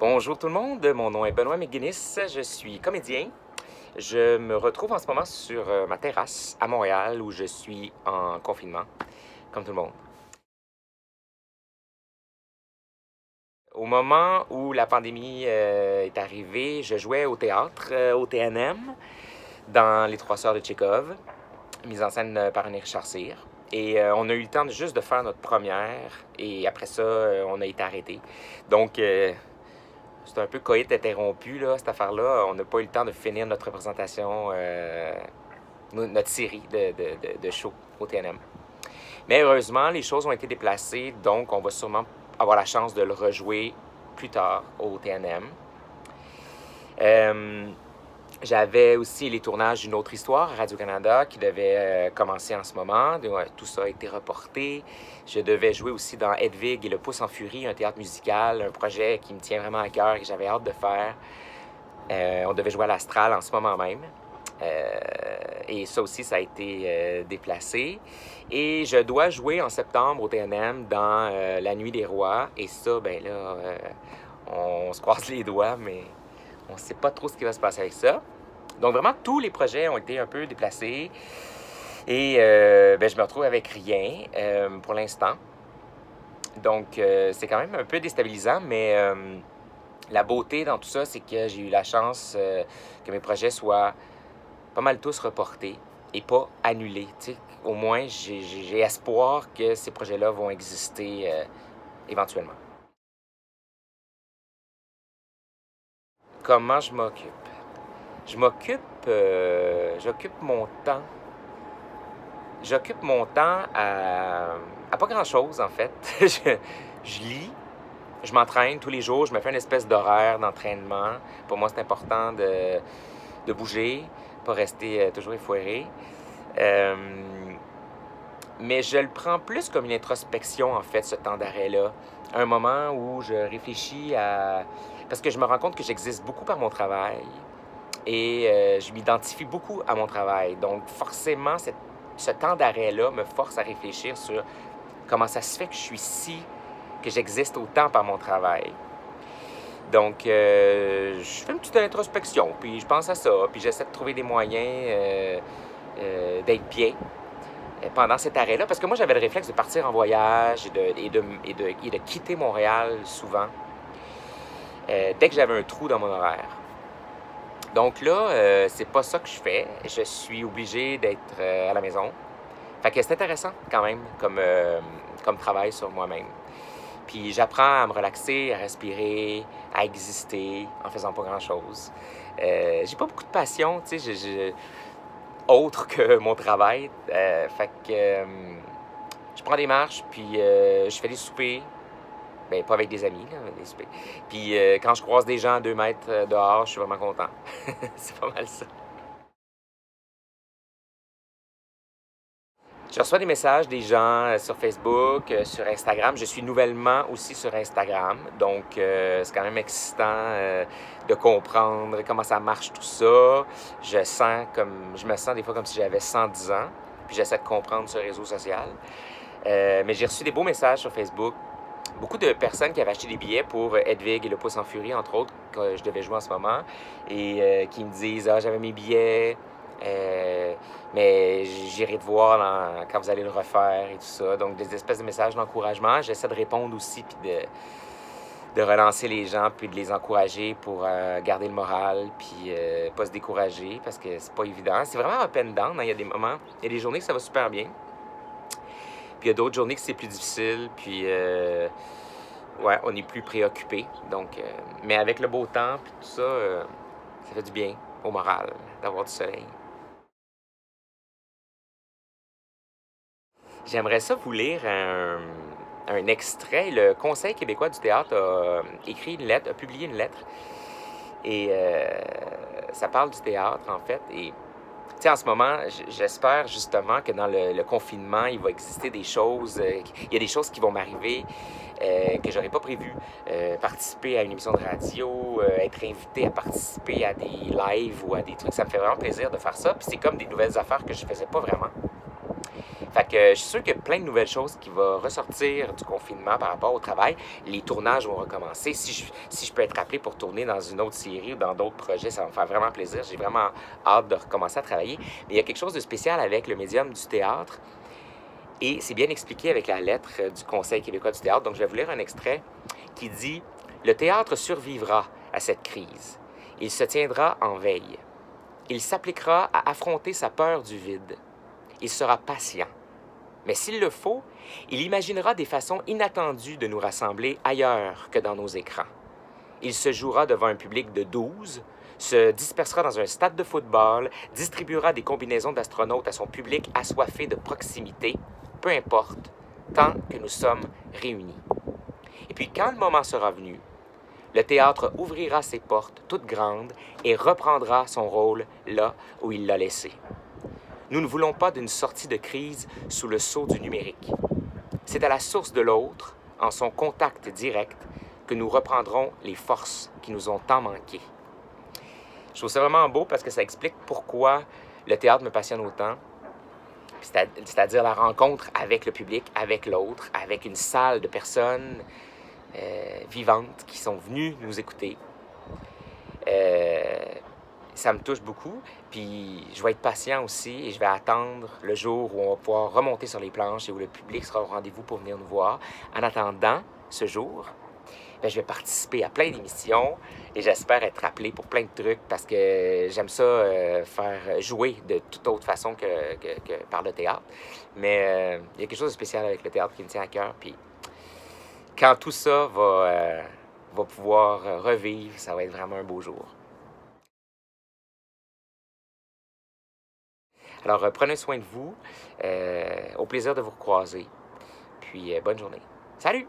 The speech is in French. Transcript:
Bonjour tout le monde, mon nom est Benoît McGuinness, je suis comédien. Je me retrouve en ce moment sur ma terrasse à Montréal où je suis en confinement, comme tout le monde. Au moment où la pandémie est arrivée, je jouais au théâtre, au TNM, dans Les Trois Sœurs de Tchekhov, mise en scène par René Richard Cyr. Et on a eu le temps juste de faire notre première, et après ça, on a été arrêté. Donc, c'est un peu coït interrompu, là, cette affaire-là. On n'a pas eu le temps de finir notre représentation, notre série de shows au TNM. Mais heureusement, les choses ont été déplacées, donc on va sûrement avoir la chance de le rejouer plus tard au TNM. J'avais aussi les tournages d'une autre histoire à Radio-Canada qui devait commencer en ce moment. Tout ça a été reporté. Je devais jouer aussi dans Hedwig et le Pouce en Furie, un théâtre musical, un projet qui me tient vraiment à cœur et que j'avais hâte de faire. On devait jouer à l'Astral en ce moment même. Et ça aussi, ça a été déplacé. Et je dois jouer en septembre au TNM dans La Nuit des Rois. Et ça, ben là, on se croise les doigts, mais on ne sait pas trop ce qui va se passer avec ça. Donc vraiment, tous les projets ont été un peu déplacés. Et ben, je me retrouve avec rien pour l'instant. Donc c'est quand même un peu déstabilisant, mais la beauté dans tout ça, c'est que j'ai eu la chance que mes projets soient pas mal tous reportés et pas annulés. T'sais. Au moins, j'ai espoir que ces projets-là vont exister éventuellement. Comment je m'occupe? J'occupe mon temps. J'occupe mon temps à pas grand-chose, en fait. je lis, je m'entraîne tous les jours, je me fais une espèce d'horaire d'entraînement. Pour moi, c'est important de bouger, pas rester toujours effoiré. Mais je le prends plus comme une introspection, en fait, ce temps d'arrêt-là. Un moment où je réfléchis à... Parce que je me rends compte que j'existe beaucoup par mon travail et je m'identifie beaucoup à mon travail. Donc, forcément, ce temps d'arrêt-là me force à réfléchir sur comment ça se fait que je suis ici, que j'existe autant par mon travail. Donc, je fais une petite introspection, puis je pense à ça, puis j'essaie de trouver des moyens d'être bien pendant cet arrêt-là, parce que moi, j'avais le réflexe de partir en voyage et de quitter Montréal souvent, dès que j'avais un trou dans mon horaire. Donc là, c'est pas ça que je fais. Je suis obligé d'être à la maison. Fait que c'est intéressant quand même comme travail sur moi-même. Puis j'apprends à me relaxer, à respirer, à exister en faisant pas grand-chose. J'ai pas beaucoup de passion, tu sais, autre que mon travail. Fait que je prends des marches, puis je fais des soupers. Ben, pas avec des amis, là, des soupers. Puis quand je croise des gens à 2 mètres dehors, je suis vraiment content. C'est pas mal ça. Je reçois des messages des gens sur Facebook, sur Instagram. Je suis nouvellement aussi sur Instagram. Donc, c'est quand même excitant de comprendre comment ça marche tout ça. Je me sens des fois comme si j'avais 110 ans. Puis j'essaie de comprendre ce réseau social. Mais j'ai reçu des beaux messages sur Facebook. Beaucoup de personnes qui avaient acheté des billets pour Hedwig et le Pouce en Furie, entre autres, que je devais jouer en ce moment, et qui me disent « Ah, j'avais mes billets, mais j'irai te voir quand vous allez le refaire et tout ça. » Donc, des espèces de messages d'encouragement. J'essaie de répondre aussi, puis de relancer les gens, puis de les encourager pour garder le moral, puis pas se décourager, parce que c'est pas évident. C'est vraiment up and down, hein. Il y a des moments, il y a des journées que ça va super bien. Puis il y a d'autres journées que c'est plus difficile, puis ouais, on est plus préoccupé. Donc, mais avec le beau temps, puis tout ça, ça fait du bien au moral d'avoir du soleil. J'aimerais ça vous lire un extrait. Le Conseil québécois du théâtre a écrit une lettre, a publié une lettre, et ça parle du théâtre, en fait, et tu sais, en ce moment, j'espère justement que dans le confinement, il va exister des choses, il y a des choses qui vont m'arriver que j'aurais pas prévu. Participer à une émission de radio, être invité à participer à des lives ou à des trucs, ça me fait vraiment plaisir de faire ça. Puis c'est comme des nouvelles affaires que je faisais pas vraiment. Fait que je suis sûr qu'il y a plein de nouvelles choses qui vont ressortir du confinement par rapport au travail. Les tournages vont recommencer. Si je peux être appelé pour tourner dans une autre série ou dans d'autres projets, ça va me faire vraiment plaisir. J'ai vraiment hâte de recommencer à travailler. Mais il y a quelque chose de spécial avec le médium du théâtre. Et c'est bien expliqué avec la lettre du Conseil québécois du théâtre. Donc, je vais vous lire un extrait qui dit « Le théâtre survivra à cette crise. Il se tiendra en veille. Il s'appliquera à affronter sa peur du vide. Il sera patient. Mais s'il le faut, il imaginera des façons inattendues de nous rassembler ailleurs que dans nos écrans. Il se jouera devant un public de 12, se dispersera dans un stade de football, distribuera des combinaisons d'astronautes à son public assoiffé de proximité, peu importe, tant que nous sommes réunis. Et puis quand le moment sera venu, le théâtre ouvrira ses portes toutes grandes et reprendra son rôle là où il l'a laissé. Nous ne voulons pas d'une sortie de crise sous le sceau du numérique. C'est à la source de l'autre, en son contact direct, que nous reprendrons les forces qui nous ont tant manqué. Je trouve ça vraiment beau parce que ça explique pourquoi le théâtre me passionne autant, c'est-à-dire la rencontre avec le public, avec l'autre, avec une salle de personnes vivantes qui sont venues nous écouter. Ça me touche beaucoup, puis je vais être patient aussi et je vais attendre le jour où on va pouvoir remonter sur les planches et où le public sera au rendez-vous pour venir nous voir. En attendant ce jour, bien, je vais participer à plein d'émissions et j'espère être appelé pour plein de trucs parce que j'aime ça faire jouer de toute autre façon que par le théâtre. Mais il y a quelque chose de spécial avec le théâtre qui me tient à cœur, puis quand tout ça va pouvoir revivre, ça va être vraiment un beau jour. Alors, prenez soin de vous. Au plaisir de vous recroiser. Puis, bonne journée. Salut!